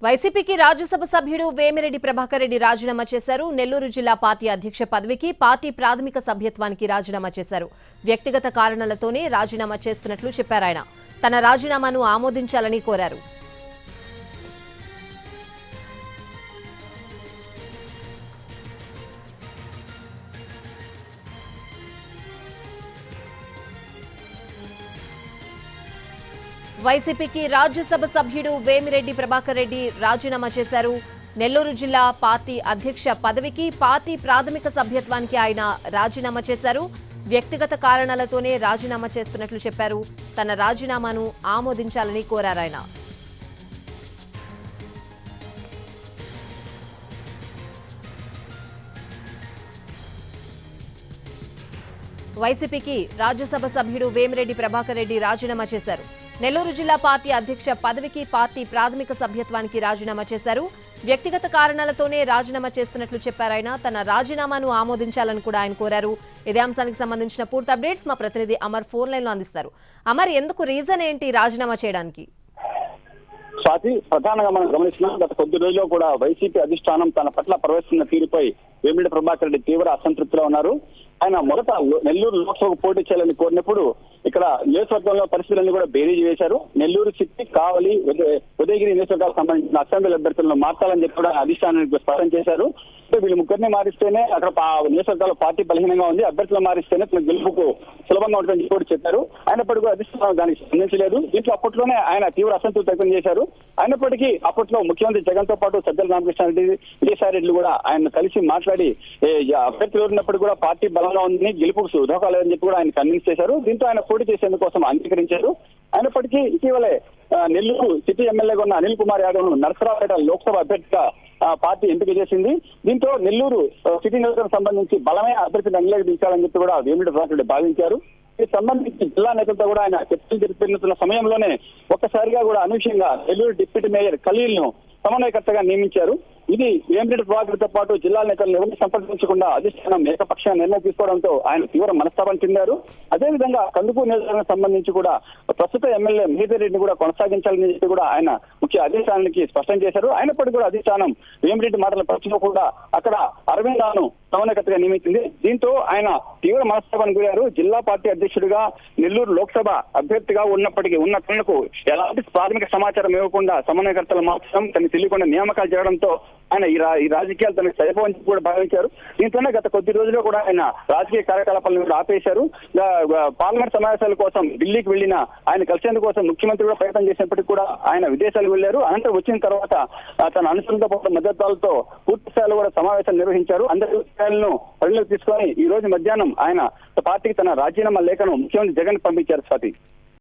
వైసీపీకి రాజ్యసభ సభ్యుడు వేమిరెడ్డి ప్రభాకర్ రెడ్డి రాజీనామా చేశారు. నెల్లూరు జిల్లా పార్టీ అధ్యక్ష పదవికి పార్టీ ప్రాథమిక సభ్యత్వానికి రాజీనామా చేశారు. వ్యక్తిగత కారణాలతోనే రాజీనామా చేస్తున్నట్లు చెప్పారాయన. తన రాజీనామాను ఆమోదించాలని కోరారు. వైసీపీకి రాజ్యసభ సభ్యుడు వేమిరెడ్డి ప్రభాకర్ రెడ్డి రాజీనామా చేశారు. నెల్లూరు జిల్లా పార్టీ అధ్యక్ష పదవికి పార్టీ ప్రాథమిక సభ్యత్వానికి ఆయన రాజీనామా చేశారు. వ్యక్తిగత కారణాలతోనే రాజీనామా చేస్తున్నట్లు చెప్పారు. తన రాజీనామాను ఆమోదించాలని కోరారాయన. వైసీపీకి రాజ్యసభ సభ్యుడు వేమిరెడ్డి ప్రభాకర్ రెడ్డి రాజీనామా చేశారు. నెల్లూరు జిల్లా పార్టీ అధ్యక్ష పదవికి పార్టీ ప్రాథమిక సభ్యత్వానికి రాజీనామా చేశారు. వ్యక్తిగత కారణాలతోనే రాజీనామా చేస్తున్నట్లు చెప్పారాయన. తన రాజీనామాను ఆమోదించాలని కూడా ఆయన కోరారు. ఇదే అంశానికి సంబంధించిన పూర్తి అప్డేట్స్ మా ప్రతినిధి అమర్ ఫోన్ లైన్ లో అందిస్తారు. అమర్, ఎందుకు రీజన్ ఏంటి రాజీనామా చేయడానికి? స్వాతి, ప్రధానంగా మనం గమనిస్తున్నాం, గత కొద్ది రోజుల్లో కూడా వైసీపీ అధిష్టానం తన పట్ల ప్రవేశిస్తున్న తీరుపై వేమిరెడ్డి ప్రభాకర్ రెడ్డి తీవ్ర అసంతృప్తిలో ఉన్నారు. ఆయన మొదట నెల్లూరు లోక్సభకు పోటీ చేయాలని కోరినప్పుడు ఇక్కడ నియోజకవర్గంలో పరిస్థితులన్నీ కూడా బేరీజు వేశారు. నెల్లూరు సిటీ, కావలి, ఉదయగిరి నియోజకవర్గాలకు సంబంధించిన అసెంబ్లీ అభ్యర్థులను మార్చాలని చెప్పి కూడా అధిష్టానానికి స్పష్టం చేశారు. వీళ్ళు ముగ్గురిని మారిస్తేనే అక్కడ నియోజకవర్గాల్లో పార్టీ బలహీనంగా ఉంది, అభ్యర్థులు మారిస్తేనే గెలుపుకు సులభంగా ఉంటుందని కూడా చెప్పారు. అయినప్పటికీ అధిష్టానం దానికి స్పందించలేదు. దీంట్లో అప్పట్లోనే ఆయన తీవ్ర అసంతృప్తి వ్యక్తం చేశారు. అయినప్పటికీ అప్పట్లో ముఖ్యమంత్రి జగన్ తో పాటు సజ్జల రామకృష్ణారెడ్డి, విజయసాయిరెడ్డి కూడా ఆయన కలిసి మాట్లాడి అభ్యర్థులు ఉన్నప్పుడు కూడా పార్టీ బలంగా ఉందని, గెలుపుకు దోహా లేదని చెప్పి కూడా ఆయన కన్విన్స్ చేశారు. దీంతో ఆయన పోటీ చేసేందుకోసం అంగీకరించారు. అయినప్పటికీ ఇటీవలే నెల్లూరు సిటీ ఎమ్మెల్యేగా ఉన్న అనిల్ కుమార్ యాదవ్ ను నరసరావుపేట లోక్సభ అభ్యర్థిగా పార్టీ ఎంపిక చేసింది. దీంతో నెల్లూరు సిటీ నియోజకవర్గం సంబంధించి బలమైన అభ్యర్థిని రంగంలోకి దించాలని చెప్పి కూడా వేమిరెడ్డి ప్రభాకర్ రెడ్డి భావించారు. దీనికి సంబంధించి జిల్లా నేతలతో కూడా ఆయన చర్చలు జరిపిస్తున్న సమయంలోనే ఒక్కసారిగా కూడా అనూహ్యంగా నెల్లూరు డిప్యూటీ మేయర్ ఖలీల్ ను సమన్వయకర్తగా నియమించారు. ఇది వేమిరెడ్డి ప్రభాకర్ తో పాటు జిల్లా నేతలను ఎవరిని సంప్రదించకుండా అధిష్టానం ఏకపక్ష నిర్ణయం తీసుకోవడంతో ఆయన తీవ్ర మనస్తాపం చెందారు. అదేవిధంగా కందుకూరు నియోజకవర్గానికి సంబంధించి కూడా ప్రస్తుత ఎమ్మెల్యే మహేందర్ రెడ్డిని కూడా కొనసాగించాలని చెప్పి కూడా ఆయన ముఖ్య అధిష్టానానికి స్పష్టం చేశారు. అయినప్పటికీ కూడా అధిష్టానం వేమిరెడ్డి మాటలు పట్టించుకోకుండా అక్కడ అరవిందాను సమన్వయకర్తగా నియమించింది. దీంతో ఆయన తీవ్ర మనస్తాపానికి గురయ్యారు. జిల్లా పార్టీ అధ్యక్షుడిగా నెల్లూరు లోక్సభ అభ్యర్థిగా ఉన్నప్పటికీ ఉన్న తనకు ఎలాంటి ప్రాథమిక సమాచారం ఇవ్వకుండా సమన్వయకర్తలు మార్చడం, తనకు తెలియకుండా నియామకాలు చేయడంతో ఆయన ఈ రాజకీయాలు తనకు సరిపోవని కూడా భావించారు. దీంతోనే గత కొద్ది రోజుల్లో కూడా ఆయన రాజకీయ కార్యకలాపాలను కూడా ఆపేశారు. పార్లమెంట్ సమావేశాల కోసం ఢిల్లీకి వెళ్లిన ఆయన కలిసేందుకు కోసం ముఖ్యమంత్రి కూడా ప్రయత్నం చేసినప్పటికీ కూడా ఆయన విదేశాలకు వెళ్లారు. అనంతరం వచ్చిన తర్వాత తన అనుచరులతో పాటు మద్దతుదారులతో పూర్తి స్థాయిలో కూడా సమావేశాలు నిర్వహించారు. అందరి విషయాలను పరిగణలోకి తీసుకొని ఈ రోజు మధ్యాహ్నం ఆయన పార్టీకి తన రాజీనామా లేఖను ముఖ్యమంత్రి జగన్ పంపించారు. స్వాతి.